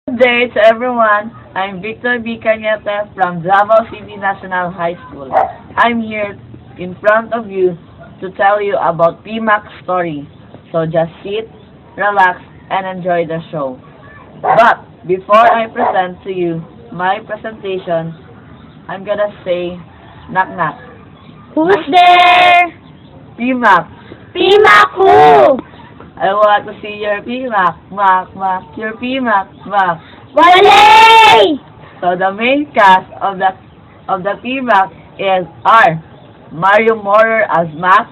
Good day to everyone. I'm Victor B. Cañete from Davao City National High School. I'm here in front of you to tell you about PMAC's story. So just sit, relax, and enjoy the show. But before I present to you my presentation, I'm gonna say knock knock. Who's there? PMAC, Pimak who? I want to see your PMAC. Mac, Mac, your PMAC, Mac. Wale! So the main cast of the PMAC is R. Mario Morer as Mac,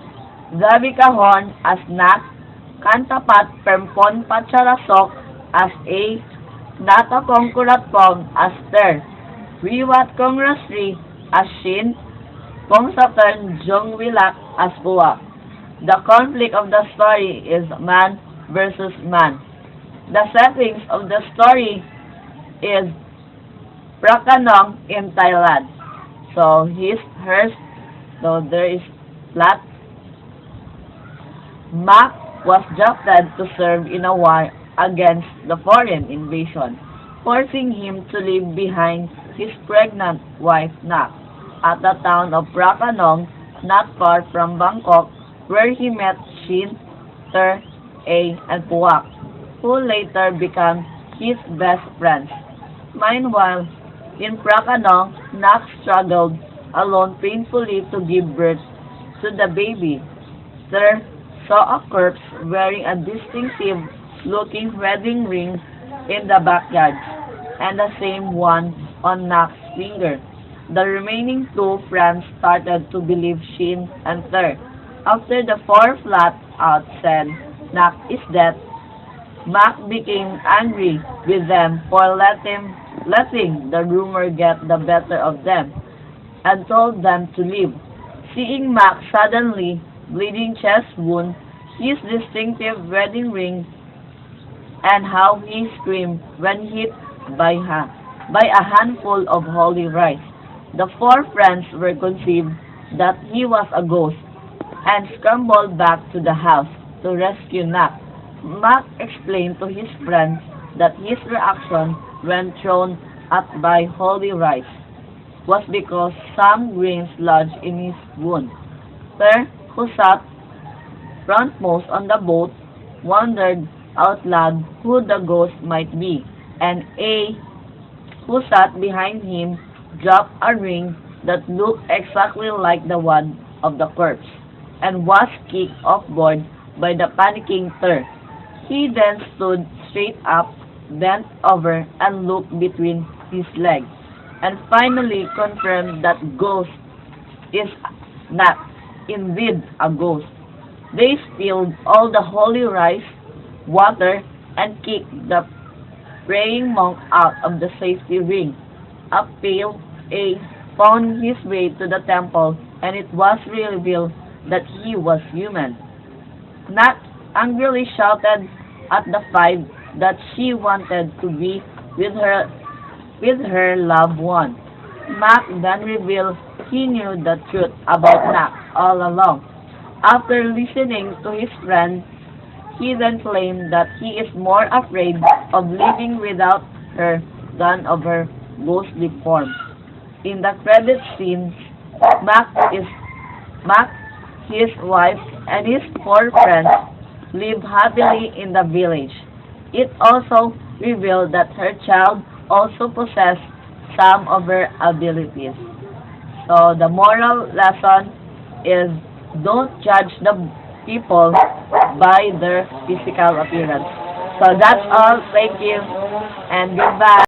Zabi Cahon as Nak, Kantapat Permpon Patcharasok as A, Nata Kongkuratpong as Ter, Riwat Kongrasri as Shin, Pong Saturn Jongwilak as Puwak. The conflict of the story is man versus man. The settings of the story is Prakanong in Thailand. So hers, so there is plot. Mak was drafted to serve in a war against the foreign invasion, forcing him to leave behind his pregnant wife Nak at the town of Prakanong, not far from Bangkok, where he met Shin, Ter, A, and Puwak, who later became his best friends. Meanwhile, in Prakanong, Nak struggled alone painfully to give birth to the baby. Ter saw a corpse wearing a distinctive-looking wedding ring in the backyard, and the same one on Nak's finger. The remaining two friends started to believe Shin and Ter. After the four flat out said Nak is dead, Mak became angry with them for letting the rumor get the better of them and told them to leave. Seeing Mak suddenly bleeding chest wound, his distinctive wedding ring, and how he screamed when hit by a handful of holy rice, the four friends were conceived that he was a ghost and scrambled back to the house to rescue Nak. Mak explained to his friends that his reaction when thrown at by holy rice was because some grains lodged in his wound. Ter, who sat frontmost on the boat, wondered out loud who the ghost might be, and A, who sat behind him, dropped a ring that looked exactly like the one of the corpse, and was kicked off board by the panicking Ter. He then stood straight up, bent over, and looked between his legs, and finally confirmed that ghost is not indeed a ghost. They spilled all the holy rice, water, and kicked the praying monk out of the safety ring. A pale A found his way to the temple, and it was revealed that he was human. Nak angrily shouted at the five that she wanted to be with her loved one. Mak then revealed he knew the truth about Nak all along. After listening to his friend, he then claimed that he is more afraid of living without her than of her ghostly form. In the credit scene, Mak, his wife, and his four friends live happily in the village. It also revealed that her child also possessed some of her abilities. So the moral lesson is don't judge the people by their physical appearance. So that's all. Thank you and goodbye.